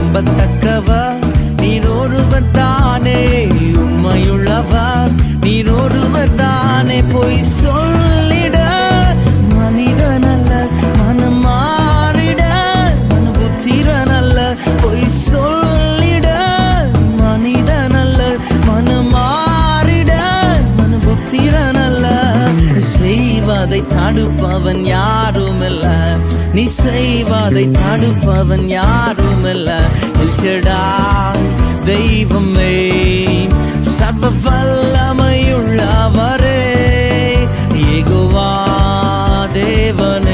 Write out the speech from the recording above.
நம்பத்தக்கவர் நீர் ஒருவர் தானே, உண்மையுள்ளவர் நீர் ஒருவர் தானே. பொய் சொல்லிட மனிதனல்ல, மனம் மாறிட மனுபுத்திரனல்ல. பொய் சொல்லிட மனிதனல்ல, மனம் மாறிட மனுபுத்திரனல்ல. செய்வதை தடுப்பவன் யாருமில்ல, நீ செய்வதை தடுப்பவன் யாருமில்ல. எல் ஷடாய் தெய்வமே, சர்வ வல்லமையுள்ளவரே, யெகோவா தேவனே.